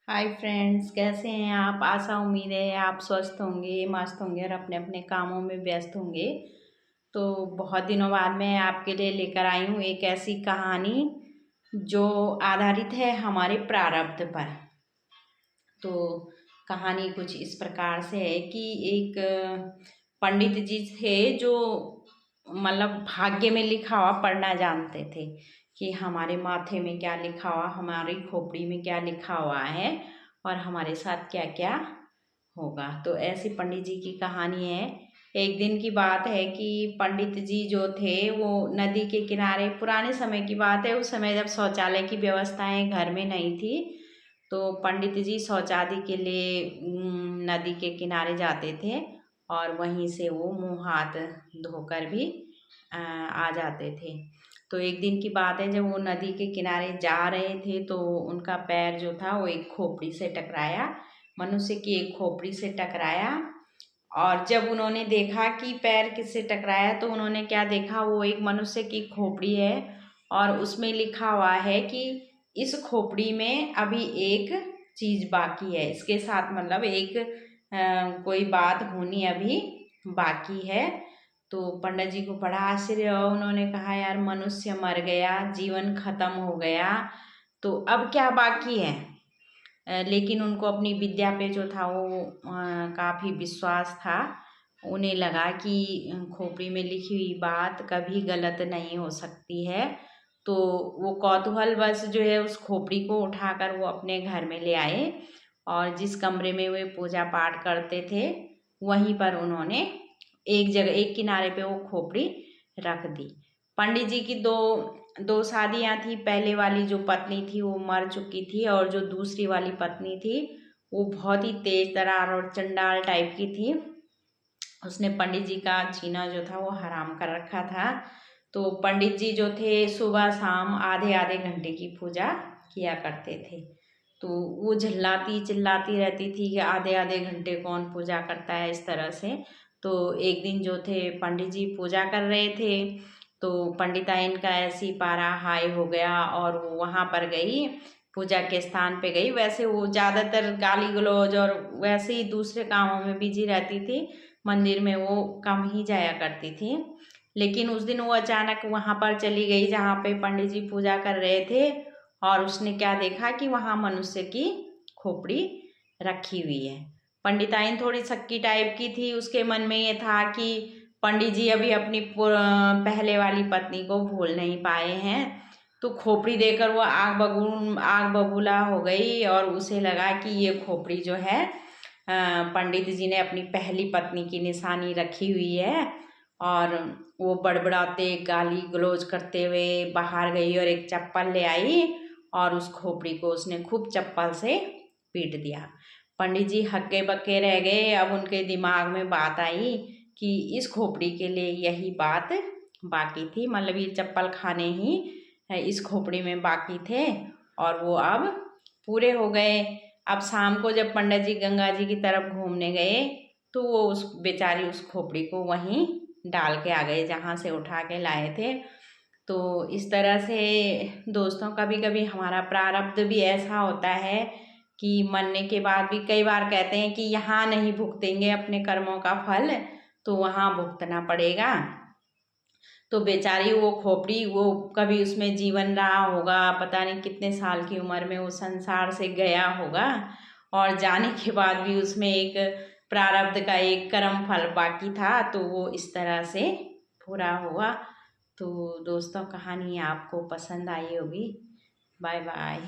Hi friends, कैसे हैं आप। आशा उम्मीद है आप स्वस्थ होंगे, मस्त होंगे और अपने अपने कामों में व्यस्त होंगे। तो बहुत दिनों बाद मैं आपके लिए लेकर आई हूँ एक ऐसी कहानी जो आधारित है हमारे प्रारब्ध पर। तो कहानी कुछ इस प्रकार से है कि एक पंडित जी थे जो मतलब भाग्य में लिखा हुआ पढ़ना जानते थे कि हमारे माथे में क्या लिखा हुआ, हमारी खोपड़ी में क्या लिखा हुआ है और हमारे साथ क्या क्या होगा। तो ऐसी पंडित जी की कहानी है। एक दिन की बात है कि पंडित जी जो थे वो नदी के किनारे, पुराने समय की बात है, उस समय जब शौचालय की व्यवस्थाएं घर में नहीं थी, तो पंडित जी शौचादि के लिए नदी के किनारे जाते थे और वहीं से वो मुंह हाथ धोकर भी आ जाते थे। तो एक दिन की बात है, जब वो नदी के किनारे जा रहे थे तो उनका पैर जो था वो एक खोपड़ी से टकराया, मनुष्य की एक खोपड़ी से टकराया। और जब उन्होंने देखा कि पैर किससे टकराया तो उन्होंने क्या देखा, वो एक मनुष्य की खोपड़ी है और उसमें लिखा हुआ है कि इस खोपड़ी में अभी एक चीज बाकी है, इसके साथ मतलब एक कोई बात होनी अभी बाकी है। तो पंडित जी को बड़ा आश्चर्य हुआ। उन्होंने कहा, यार मनुष्य मर गया, जीवन खत्म हो गया, तो अब क्या बाकी है। लेकिन उनको अपनी विद्या पे जो था वो काफ़ी विश्वास था। उन्हें लगा कि खोपड़ी में लिखी हुई बात कभी गलत नहीं हो सकती है। तो वो कौतूहलवश जो है उस खोपड़ी को उठाकर वो अपने घर में ले आए और जिस कमरे में वे पूजा पाठ करते थे वहीं पर उन्होंने एक जगह, एक किनारे पे वो खोपड़ी रख दी। पंडित जी की दो दो शादियां थी। पहले वाली जो पत्नी थी वो मर चुकी थी और जो दूसरी वाली पत्नी थी वो बहुत ही तेज तर्रार और चंडाल टाइप की थी। उसने पंडित जी का जीना जो था वो हराम कर रखा था। तो पंडित जी जो थे सुबह शाम आधे आधे घंटे की पूजा किया करते थे। तो वो झल्लाती चिल्लाती रहती थी कि आधे आधे घंटे कौन पूजा करता है, इस तरह से। तो एक दिन जो थे पंडित जी पूजा कर रहे थे तो पंडिताइन का ऐसी पारा हाई हो गया और वो वहाँ पर गई, पूजा के स्थान पे गई। वैसे वो ज़्यादातर गाली गलौज और वैसे ही दूसरे कामों में बिजी रहती थी, मंदिर में वो कम ही जाया करती थी। लेकिन उस दिन वो अचानक वहाँ पर चली गई जहाँ पे पंडित जी पूजा कर रहे थे और उसने क्या देखा कि वहाँ मनुष्य की खोपड़ी रखी हुई है। पंडिताइन थोड़ी शक्की टाइप की थी, उसके मन में ये था कि पंडित जी अभी अपनी पहले वाली पत्नी को भूल नहीं पाए हैं। तो खोपड़ी देकर वो आग बबूला हो गई और उसे लगा कि ये खोपड़ी जो है पंडित जी ने अपनी पहली पत्नी की निशानी रखी हुई है। और वो बड़बड़ाते गाली गलौज करते हुए बाहर गई और एक चप्पल ले आई और उस खोपड़ी को उसने खूब चप्पल से पीट दिया। पंडित जी हक्के बक्के रह गए। अब उनके दिमाग में बात आई कि इस खोपड़ी के लिए यही बात बाकी थी, मतलब ये चप्पल खाने ही इस खोपड़ी में बाकी थे और वो अब पूरे हो गए। अब शाम को जब पंडित जी गंगा जी की तरफ घूमने गए तो वो उस बेचारी उस खोपड़ी को वहीं डाल के आ गए जहाँ से उठा के लाए थे। तो इस तरह से दोस्तों कभी कभी हमारा प्रारब्ध भी ऐसा होता है कि मरने के बाद भी कई बार कहते हैं कि यहाँ नहीं भुगतेंगे अपने कर्मों का फल, तो वहाँ भुगतना पड़ेगा। तो बेचारी वो खोपड़ी, वो कभी उसमें जीवन रहा होगा, पता नहीं कितने साल की उम्र में वो संसार से गया होगा और जाने के बाद भी उसमें एक प्रारब्ध का एक कर्म फल बाकी था, तो वो इस तरह से पूरा हुआ। तो दोस्तों कहानी आपको पसंद आई होगी। Bye bye.